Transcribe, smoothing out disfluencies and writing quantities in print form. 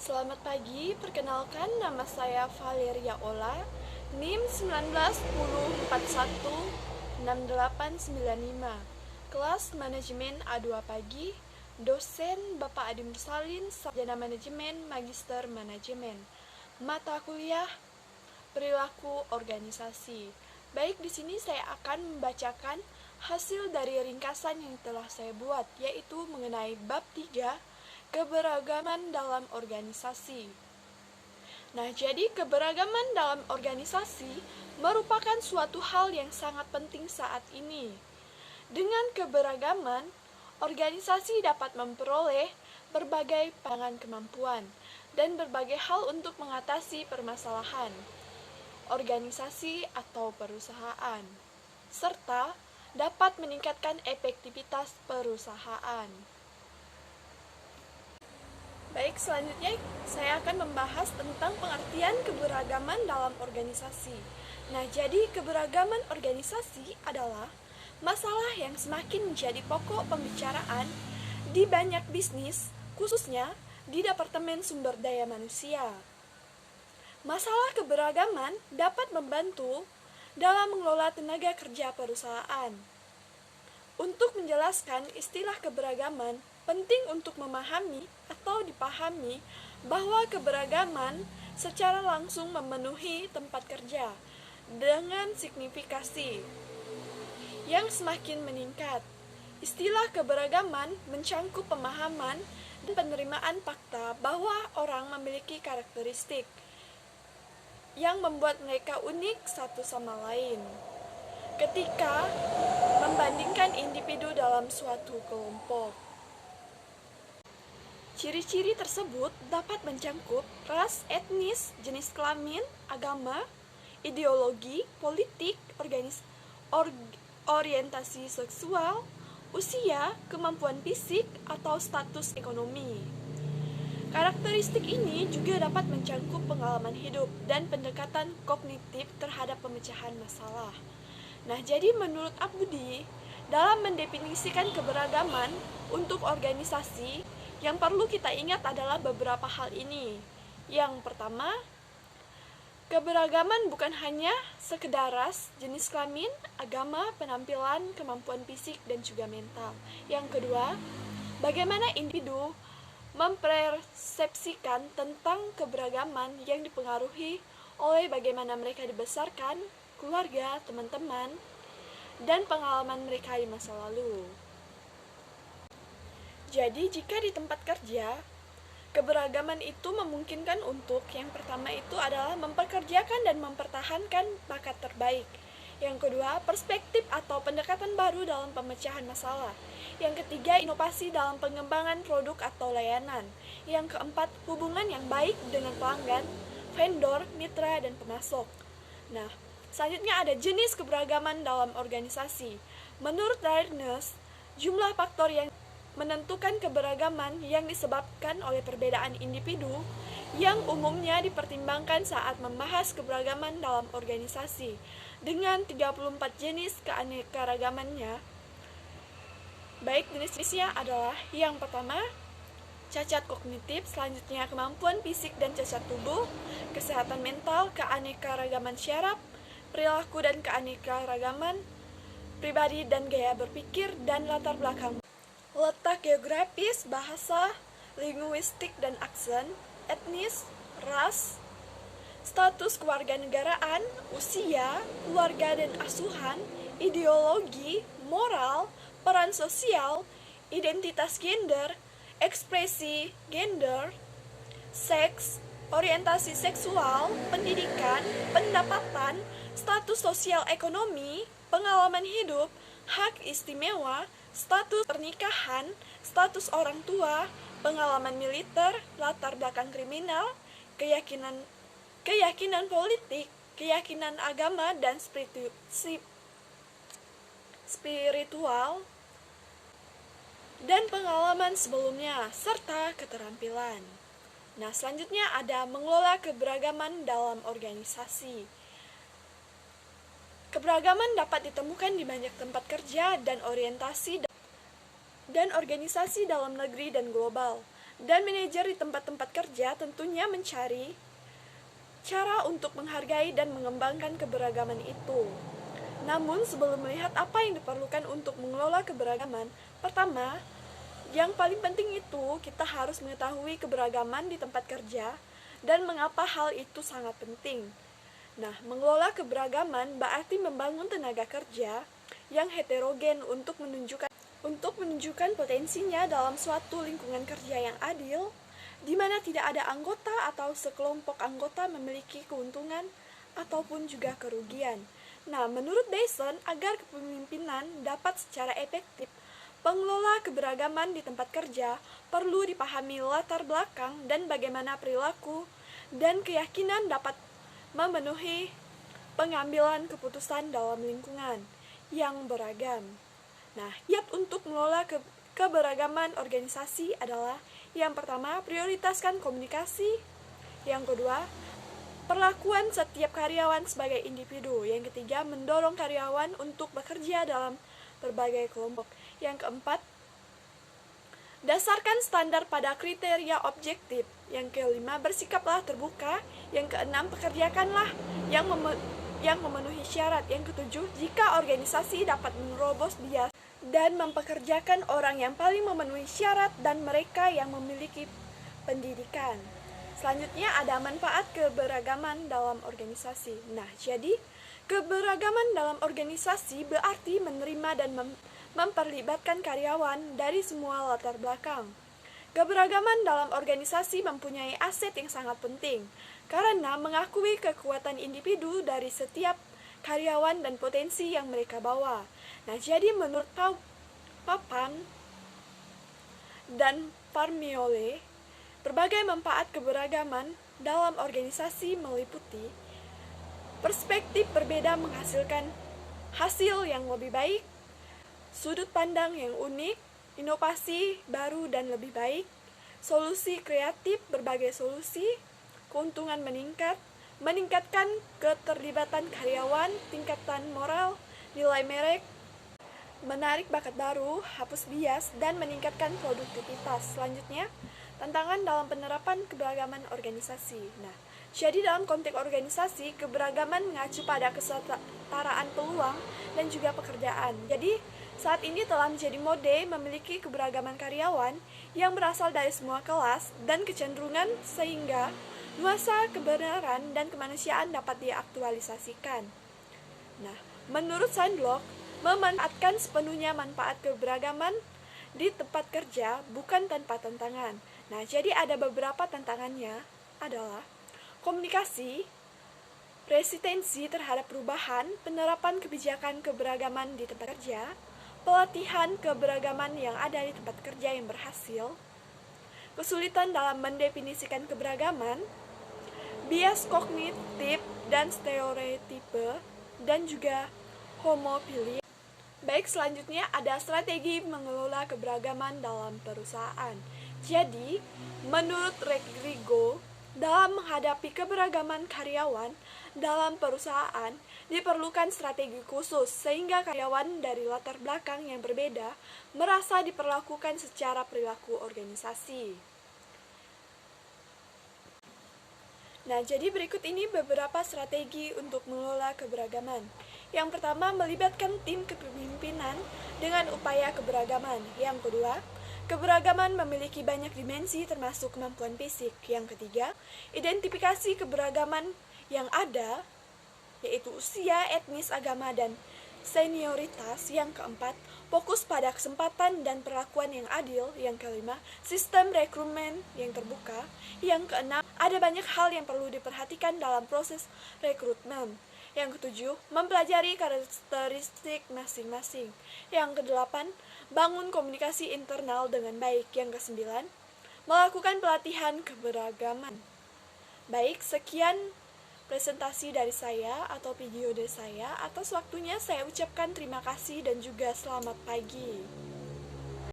Selamat pagi, perkenalkan nama saya Valeria Ola, NIM 19 1041 6895, kelas manajemen A2 pagi, dosen Bapak Adi Mursalin, sarjana manajemen, magister manajemen, mata kuliah perilaku organisasi. Baik, di sini saya akan membacakan hasil dari ringkasan yang telah saya buat, yaitu mengenai bab 3, keberagaman dalam organisasi. Nah, jadi keberagaman dalam organisasi merupakan suatu hal yang sangat penting saat ini. Dengan keberagaman, organisasi dapat memperoleh berbagai pandangan kemampuan dan berbagai hal untuk mengatasi permasalahan organisasi atau perusahaan, serta dapat meningkatkan efektivitas perusahaan. Baik, selanjutnya saya akan membahas tentang pengertian keberagaman dalam organisasi. Nah, jadi keberagaman organisasi adalah masalah yang semakin menjadi pokok pembicaraan di banyak bisnis, khususnya di Departemen Sumber Daya Manusia. Masalah keberagaman dapat membantu dalam mengelola tenaga kerja perusahaan. Untuk menjelaskan istilah keberagaman, penting untuk memahami atau dipahami bahwa keberagaman secara langsung memenuhi tempat kerja dengan signifikasi yang semakin meningkat. Istilah keberagaman mencangkup pemahaman dan penerimaan fakta bahwa orang memiliki karakteristik yang membuat mereka unik satu sama lain ketika membandingkan individu dalam suatu kelompok. Ciri-ciri tersebut dapat mencangkup ras, etnis, jenis kelamin, agama, ideologi, politik, orientasi seksual, usia, kemampuan fisik, atau status ekonomi. Karakteristik ini juga dapat mencangkup pengalaman hidup dan pendekatan kognitif terhadap pemecahan masalah. Nah, jadi menurut Abudi, dalam mendefinisikan keberagaman untuk organisasi, yang perlu kita ingat adalah beberapa hal ini. Yang pertama, keberagaman bukan hanya sekedar ras, jenis kelamin, agama, penampilan, kemampuan fisik, dan juga mental. Yang kedua, bagaimana individu mempersepsikan tentang keberagaman yang dipengaruhi oleh bagaimana mereka dibesarkan, keluarga, teman-teman, dan pengalaman mereka di masa lalu. Jadi, jika di tempat kerja, keberagaman itu memungkinkan untuk yang pertama itu adalah memperkerjakan dan mempertahankan bakat terbaik. Yang kedua, perspektif atau pendekatan baru dalam pemecahan masalah. Yang ketiga, inovasi dalam pengembangan produk atau layanan. Yang keempat, hubungan yang baik dengan pelanggan, vendor, mitra, dan pemasok. Nah, selanjutnya ada jenis keberagaman dalam organisasi. Menurut Darkness, jumlah faktor yang menentukan keberagaman yang disebabkan oleh perbedaan individu yang umumnya dipertimbangkan saat membahas keberagaman dalam organisasi dengan 34 jenis keanekaragamannya. Baik, jenis-jenisnya adalah yang pertama, cacat kognitif, selanjutnya kemampuan fisik dan cacat tubuh, kesehatan mental, keanekaragaman syaraf, perilaku dan keanekaragaman, pribadi dan gaya berpikir, dan latar belakang. Letak geografis, bahasa, linguistik dan aksen, etnis, ras, status kewarganegaraan, usia, keluarga dan asuhan, ideologi, moral, peran sosial, identitas gender, ekspresi gender, seks, orientasi seksual, pendidikan, pendapatan, status sosial ekonomi, pengalaman hidup, hak istimewa, status pernikahan, status orang tua, pengalaman militer, latar belakang kriminal, keyakinan politik, keyakinan agama dan spiritual, dan pengalaman sebelumnya, serta keterampilan. Nah, selanjutnya ada mengelola keberagaman dalam organisasi. Keberagaman dapat ditemukan di banyak tempat kerja dan organisasi dalam negeri dan global. Dan manajer di tempat-tempat kerja tentunya mencari cara untuk menghargai dan mengembangkan keberagaman itu. Namun, sebelum melihat apa yang diperlukan untuk mengelola keberagaman, pertama, yang paling penting itu kita harus mengetahui keberagaman di tempat kerja dan mengapa hal itu sangat penting. Nah, mengelola keberagaman berarti membangun tenaga kerja yang heterogen untuk menunjukkan potensinya dalam suatu lingkungan kerja yang adil, di mana tidak ada anggota atau sekelompok anggota memiliki keuntungan ataupun juga kerugian. Nah, menurut Dyson, agar kepemimpinan dapat secara efektif, pengelola keberagaman di tempat kerja perlu dipahami latar belakang dan bagaimana perilaku dan keyakinan dapat memenuhi pengambilan keputusan dalam lingkungan yang beragam. Nah, kiat untuk mengelola keberagaman organisasi adalah yang pertama, prioritaskan komunikasi. Yang kedua, perlakuan setiap karyawan sebagai individu. Yang ketiga, mendorong karyawan untuk bekerja dalam berbagai kelompok. Yang keempat, dasarkan standar pada kriteria objektif. Yang kelima, bersikaplah terbuka. Yang keenam, pekerjakanlah yang memenuhi syarat. Yang ketujuh, jika organisasi dapat menerobos bias dan mempekerjakan orang yang paling memenuhi syarat dan mereka yang memiliki pendidikan. Selanjutnya ada manfaat keberagaman dalam organisasi. Nah, jadi keberagaman dalam organisasi berarti menerima dan memperlibatkan karyawan dari semua latar belakang. Keberagaman dalam organisasi mempunyai aset yang sangat penting karena mengakui kekuatan individu dari setiap karyawan dan potensi yang mereka bawa. Nah, jadi menurut Papan dan Parmiole, berbagai manfaat keberagaman dalam organisasi meliputi perspektif berbeda menghasilkan hasil yang lebih baik, sudut pandang yang unik, inovasi baru dan lebih baik, solusi kreatif berbagai solusi, keuntungan meningkatkan keterlibatan karyawan, tingkatan moral, nilai merek, menarik bakat baru, hapus bias, dan meningkatkan produktivitas. Selanjutnya, tantangan dalam penerapan keberagaman organisasi. Nah, jadi dalam konteks organisasi, keberagaman mengacu pada kesetaraan peluang dan juga pekerjaan. Jadi, saat ini telah menjadi mode memiliki keberagaman karyawan yang berasal dari semua kelas dan kecenderungan sehingga nuansa kebenaran dan kemanusiaan dapat diaktualisasikan. Nah, menurut Sandlock, memanfaatkan sepenuhnya manfaat keberagaman di tempat kerja bukan tanpa tantangan. Nah, jadi ada beberapa tantangannya adalah komunikasi, resistensi terhadap perubahan, penerapan kebijakan keberagaman di tempat kerja, pelatihan keberagaman yang ada di tempat kerja yang berhasil, kesulitan dalam mendefinisikan keberagaman, bias kognitif dan stereotipe, dan juga homofilia. Baik, selanjutnya ada strategi mengelola keberagaman dalam perusahaan. Jadi, menurut Rodrigo, dalam menghadapi keberagaman karyawan dalam perusahaan, diperlukan strategi khusus sehingga karyawan dari latar belakang yang berbeda merasa diperlakukan secara perilaku organisasi. Nah, jadi berikut ini beberapa strategi untuk mengelola keberagaman. Yang pertama, melibatkan tim kepemimpinan dengan upaya keberagaman. Yang kedua, keberagaman memiliki banyak dimensi termasuk kemampuan fisik. Yang ketiga, identifikasi keberagaman yang ada, yaitu usia, etnis, agama, dan senioritas. Yang keempat, fokus pada kesempatan dan perlakuan yang adil. Yang kelima, sistem rekrutmen yang terbuka. Yang keenam, ada banyak hal yang perlu diperhatikan dalam proses rekrutmen. Yang ketujuh, mempelajari karakteristik masing-masing. Yang kedelapan, bangun komunikasi internal dengan baik. Yang kesembilan, melakukan pelatihan keberagaman. Baik, sekian presentasi dari saya atau video dari saya. Atas waktunya saya ucapkan terima kasih dan juga selamat pagi.